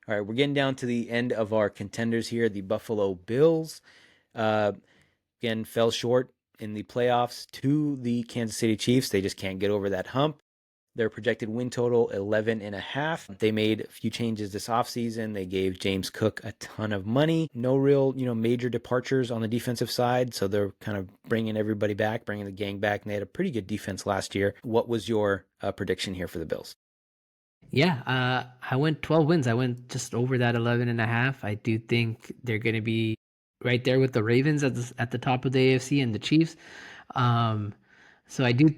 All right, we're getting down to the end of our contenders here. The Buffalo Bills, uh, again, fell short in the playoffs to the Kansas City Chiefs. They just can't get over that hump. Their projected win total 11 and a half. They made a few changes this offseason. They gave James Cook a ton of money. No real, major departures on the defensive side. So they're kind of bringing everybody back, bringing the gang back. And they had a pretty good defense last year. What was your prediction here for the Bills? Yeah, I went 12 wins. I went just over that 11 and a half. I do think they're going to be right there with the Ravens at the top of the AFC and the Chiefs. Um, so I do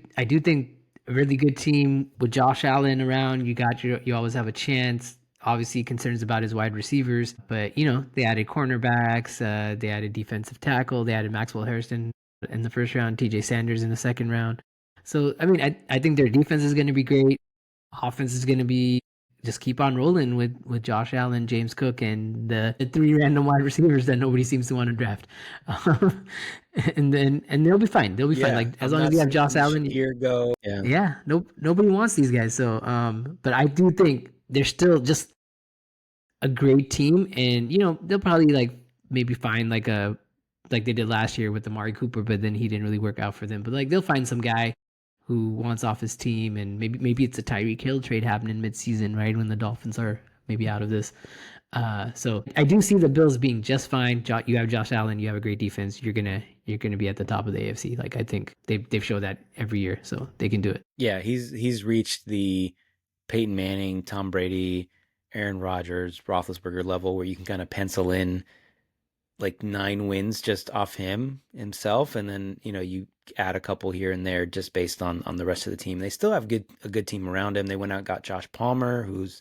think a really good team with Josh Allen around. You always have a chance. Obviously, concerns about his wide receivers, but they added cornerbacks, they added defensive tackle, they added Maxwell Harrison in the first round, T.J. Sanders in the second round. So I mean, I think their defense is going to be great. Offense is going to be just keep on rolling with Josh Allen, James Cook, and the three random wide receivers that nobody seems to want to draft. Um, and they'll be fine. They'll be fine. Yeah, Like as I'm long as not you have Josh seeing Allen, Shakir go. Yeah. yeah, nobody wants these guys. So, but I do think they're still just a great team, and they'll probably like maybe find like they did last year with Amari Cooper, but then he didn't really work out for them. But like they'll find some guy who wants off his team, and maybe it's a Tyreek Hill trade happening mid-season, right when the Dolphins are maybe out of this. So I do see the Bills being just fine. You have Josh Allen, you have a great defense. You're gonna be at the top of the AFC. Like I think they've showed that every year, so they can do it. Yeah, he's reached the Peyton Manning, Tom Brady, Aaron Rodgers, Roethlisberger level where you can kind of pencil in like 9 wins just off himself, and then you add a couple here and there just based on the rest of the team. They still have a good team around him. They went out and got Josh Palmer, who's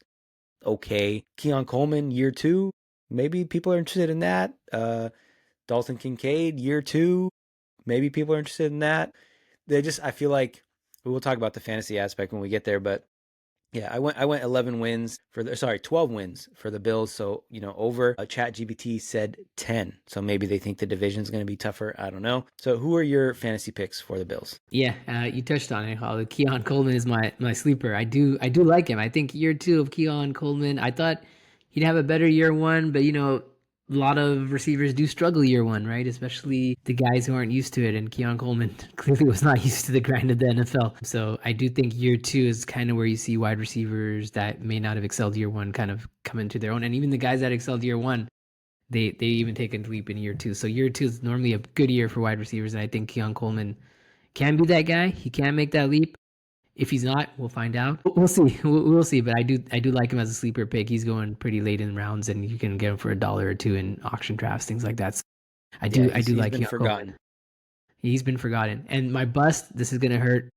okay. Keon Coleman, year two, maybe people are interested in that. Dalton Kincaid, year two, maybe people are interested in that. I feel like we'll talk about the fantasy aspect when we get there, but yeah, I went 11 wins for the sorry 12 wins for the Bills. So over Chat GPT said 10. So maybe they think the division's going to be tougher. I don't know. So who are your fantasy picks for the Bills? Yeah, you touched on it. Keon Coleman is my sleeper. I do like him. I think year two of Keon Coleman. I thought he'd have a better year one, but a lot of receivers do struggle year one, right? Especially the guys who aren't used to it. And Keon Coleman clearly was not used to the grind of the NFL. So I do think year two is kind of where you see wide receivers that may not have excelled year one kind of come into their own. And even the guys that excelled year one, they even take a leap in year two. So year two is normally a good year for wide receivers, and I think Keon Coleman can be that guy. He can make that leap. If he's not, we'll find out. We'll see. We'll see. But I do like him as a sleeper pick. He's going pretty late in rounds, and you can get him for $1 or two in auction drafts, things like that. So I Yeah, do I he's do he's like been Keon Coleman. forgotten. He's been forgotten. And my bust, this is gonna hurt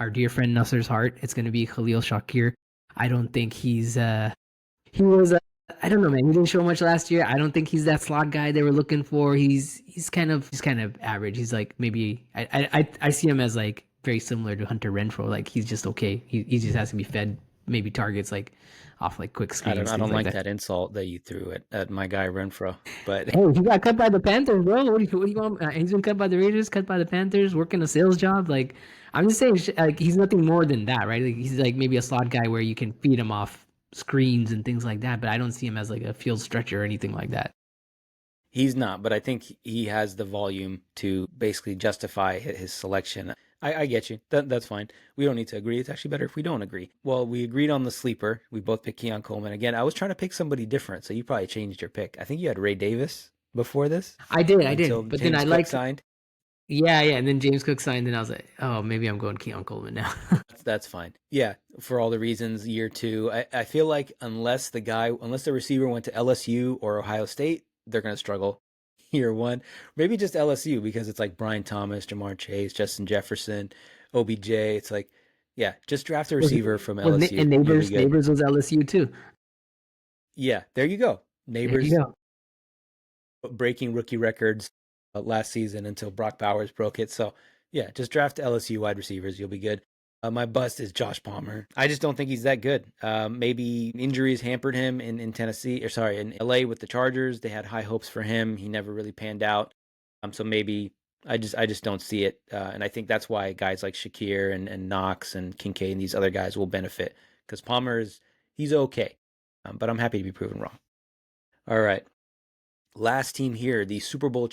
our dear friend Nusser's heart. It's gonna be Khalil Shakir. I don't think he was I don't know, man. He didn't show much last year. I don't think he's that slot guy they were looking for. He's kind of average. He's like maybe I see him as like very similar to Hunter Renfro. Like he's just okay. He just has to be fed maybe targets like off like quick I don't screens, I things don't like like that. that insult that you threw at my guy Renfro, but Hey, he got cut by the Panthers, bro. What do you want? He's been cut by the Raiders, cut by the Panthers, working a sales job. Like, I'm just saying, like, he's nothing more than that, right? Like, he's like maybe a slot guy where you can feed him off screens and things like that. But I don't see him as like a field stretcher or anything like that. he's not. But I think he has the volume to basically justify his selection. I get you. That's fine. We don't need to agree. It's actually better if we don't agree. Well, we agreed on the sleeper. We both picked Keon Coleman. Again, I was trying to pick somebody different, so you probably changed your pick. I think you had Ray Davis before this I until did. But then I James Cook liked, signed. yeah, yeah. And then James Cook signed, and I was like, oh, maybe I'm going Keon Coleman now. That's fine. Yeah, for all the reasons, year two. I feel like unless the receiver went to LSU or Ohio State, they're going to struggle year one. Maybe just LSU because it's like Brian Thomas, Jamar Chase, Justin Jefferson, OBJ. It's like, yeah, just draft a was receiver from and LSU. You'll be good. Neighbors was LSU too. Yeah, there you go. There you Neighbors go. breaking rookie records last season until Brock Bowers broke it. So, yeah, just draft LSU wide receivers. You'll be good. My bust is Josh Palmer. I just don't think he's that good. Maybe injuries hampered him in Tennessee, or sorry, in LA with the Chargers. They had high hopes for him. He never really panned out. So maybe I just don't see it. And I think that's why guys like Shakir and Knox and Kincaid and these other guys will benefit because he's okay. But I'm happy to be proven wrong. All right. Last team here, the Super Bowl